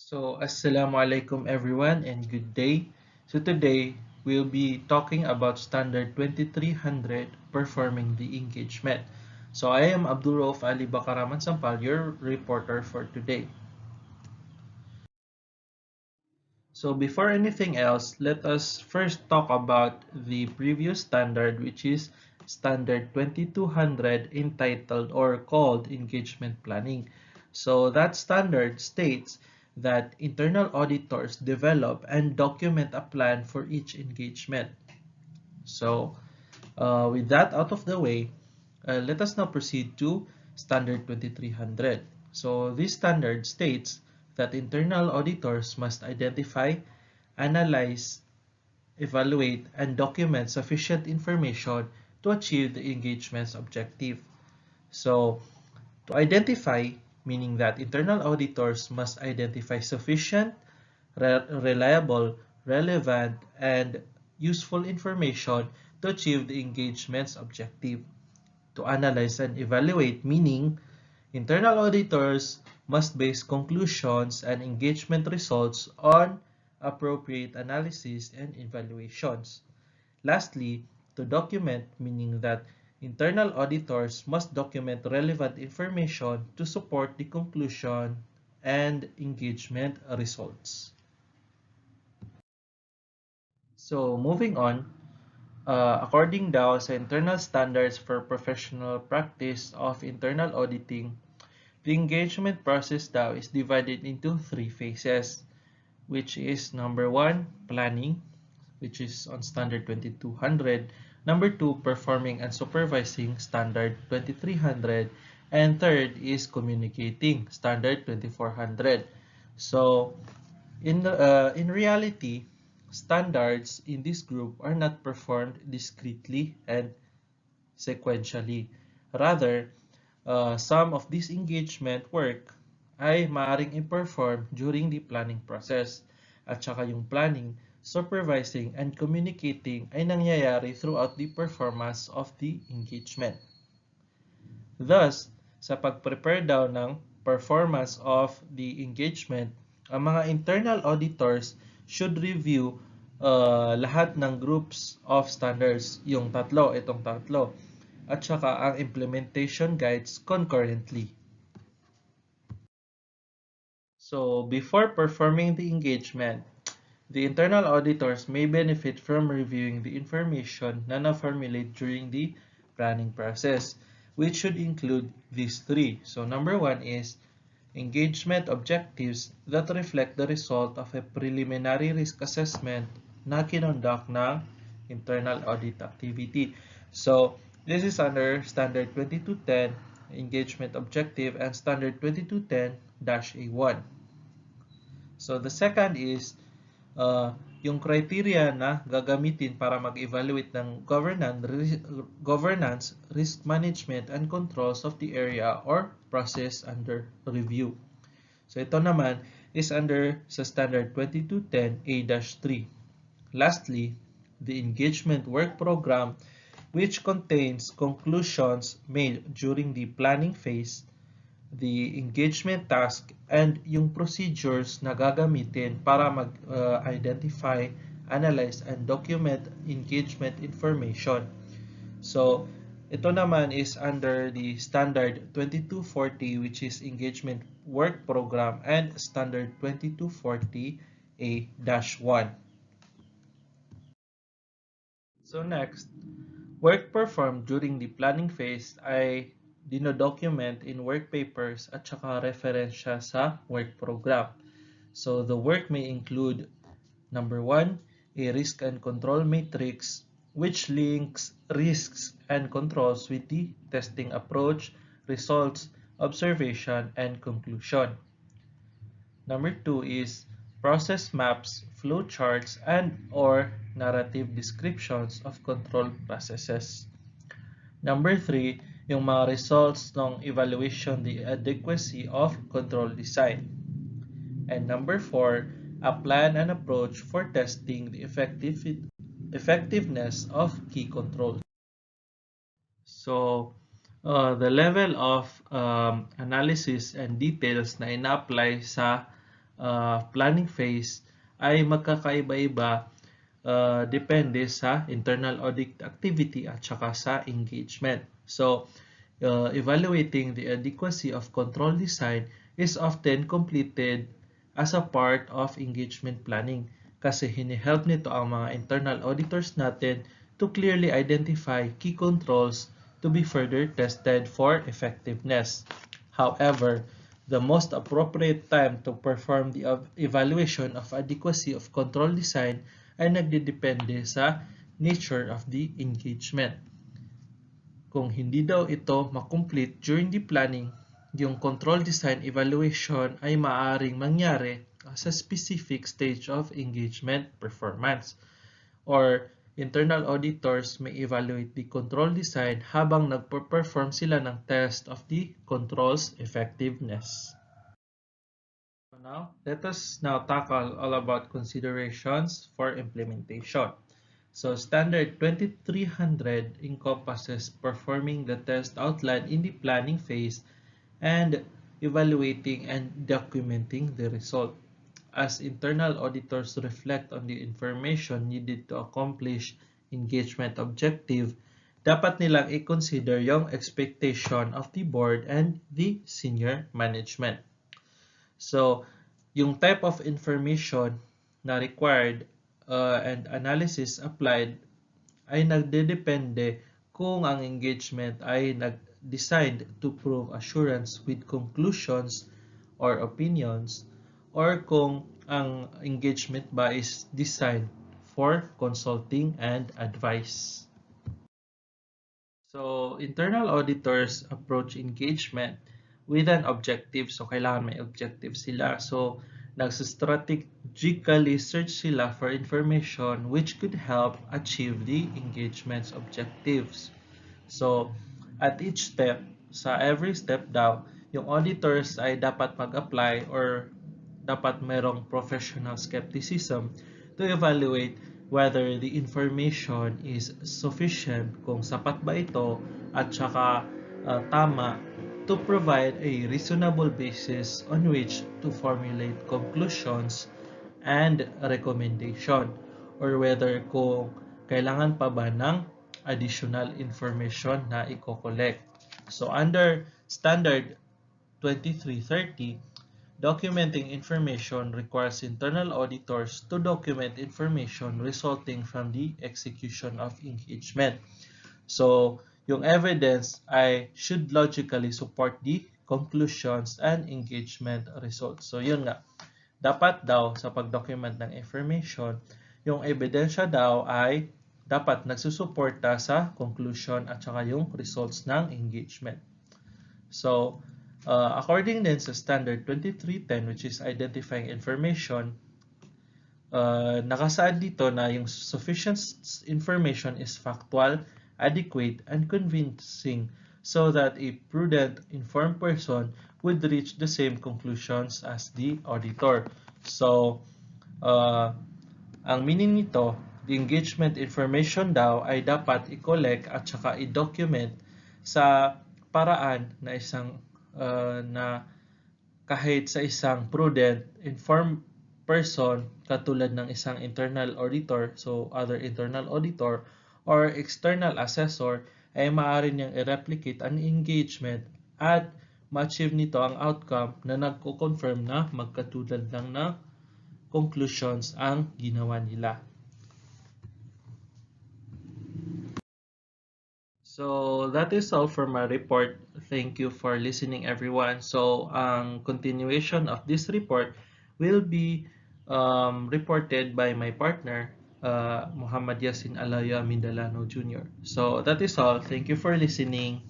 Assalamu alaikum everyone and good day. So today we'll be talking about standard 2300 performing the engagement. So I am Abdul Rauf Ali Bakaraman Sampal, your reporter for today. So before anything else, let us first talk about the previous standard, which is standard 2200, entitled or called engagement planning. So that standard states that internal auditors develop and document a plan for each engagement. So with that out of the way, let us now proceed to standard 2300. So this standard states that internal auditors must identify, analyze, evaluate, and document sufficient information to achieve the engagement's objective. So to identify, meaning that internal auditors must identify sufficient, reliable, relevant, and useful information to achieve the engagement's objective. To analyze and evaluate, meaning internal auditors must base conclusions and engagement results on appropriate analysis and evaluations. Lastly, to document, meaning that internal auditors must document relevant information to support the conclusion and engagement results. So moving on, according daw sa internal standards for professional practice of internal auditing, the engagement process daw is divided into three phases, which is number one, planning, which is on standard 2200, number two, performing and supervising, standard 2300, and third is communicating, standard 2400. So in reality, standards in this group are not performed discretely and sequentially. Rather, some of this engagement work ay maaaring i-perform during the planning process. At saka yung planning, supervising, and communicating ay nangyayari throughout the performance of the engagement. Thus, sa pag-prepare daw ng performance of the engagement, ang mga internal auditors should review lahat ng groups of standards, yung itong tatlo, at saka ang implementation guides concurrently. So, before performing the engagement, the internal auditors may benefit from reviewing the information na na-formulate during the planning process, which should include these three. So, number one is engagement objectives that reflect the result of a preliminary risk assessment na kinonduct ng internal audit activity. So, this is under Standard 2210 Engagement Objective and Standard 2210-A1. So, the second is yung criteria na gagamitin para mag-evaluate ng governance, risk management, and controls of the area or process under review. So ito naman is under sa Standard 2210-A-3. Lastly, the engagement work program, which contains conclusions made during the planning phase, the engagement task, and yung procedures na gagamitin para mag-identify, analyze, and document engagement information. So, ito naman is under the Standard 2240, which is Engagement Work Program, and Standard 2240-A-1. So next, work performed during the planning phase ay dino-document in work papers at saka reference siya sa work program. So the work may include, number one, a risk and control matrix which links risks and controls with the testing approach, results, observation, and conclusion. Number two is process maps, flowcharts, and/or narrative descriptions of control processes. Number three, yung mga results ng evaluation the adequacy of control design. And number four, a plan and approach for testing the effectiveness of key controls. So, the level of analysis and details na ina-apply sa planning phase ay magkakaiba-iba depende sa internal audit activity at saka sa engagement. So, evaluating the adequacy of control design is often completed as a part of engagement planning kasi hinihelp nito ang mga internal auditors natin to clearly identify key controls to be further tested for effectiveness. However, the most appropriate time to perform the evaluation of adequacy of control design ay nagdedepende sa nature of the engagement. Kung hindi daw ito makomplete during the planning, yung control design evaluation ay maaaring mangyari sa specific stage of engagement performance. Or internal auditors may evaluate the control design habang nagpo-perform sila ng test of the control's effectiveness. So now, let us now tackle all about considerations for implementation. So standard 2300 encompasses performing the test outlined in the planning phase and evaluating and documenting the result. As internal auditors reflect on the information needed to accomplish engagement objective, dapat nilang i-consider yung expectation of the board and the senior management. So, yung type of information na required and analysis applied ay nagdedepende kung ang engagement ay designed to prove assurance with conclusions or opinions or kung ang engagement ba is designed for consulting and advice. So, internal auditors approach engagement with an objective. So, kailangan may objective sila. So, nagsastrategically search sila for information which could help achieve the engagement's objectives. So, at each step, sa every step daw, yung auditors ay dapat mag-apply or dapat mayroong professional skepticism to evaluate whether the information is sufficient, kung sapat ba ito at saka tama to provide a reasonable basis on which to formulate conclusions and recommendation, or whether kung kailangan pa ba ng additional information na i-collect. So under standard 2330, documenting information requires internal auditors to document information resulting from the execution of engagement. So, yung evidence ay should logically support the conclusions and engagement results. So, yun nga. Dapat daw sa pag-document ng information, yung ebidensya daw ay dapat nagsusuporta sa conclusion at saka yung results ng engagement. So, according din sa standard 2310, which is identifying information, nakasaad dito na yung sufficient information is factual, adequate, and convincing so that a prudent, informed person would reach the same conclusions as the auditor. So, ang meaning nito, the engagement information daw ay dapat i-collect at saka i-document sa paraan na na kahit sa isang prudent, informed person katulad ng isang internal auditor, so other internal auditor or external assessor ay maaari niyang i-replicate ang engagement at ma-achieve nito ang outcome na nagko-confirm na magkatulad lang na conclusions ang ginawa nila. So that is all for my report. Thank you for listening, everyone. So ang continuation of this report will be reported by my partner, Muhammad Yasin Alaya Mindalano Jr. So that is all. Thank you for listening.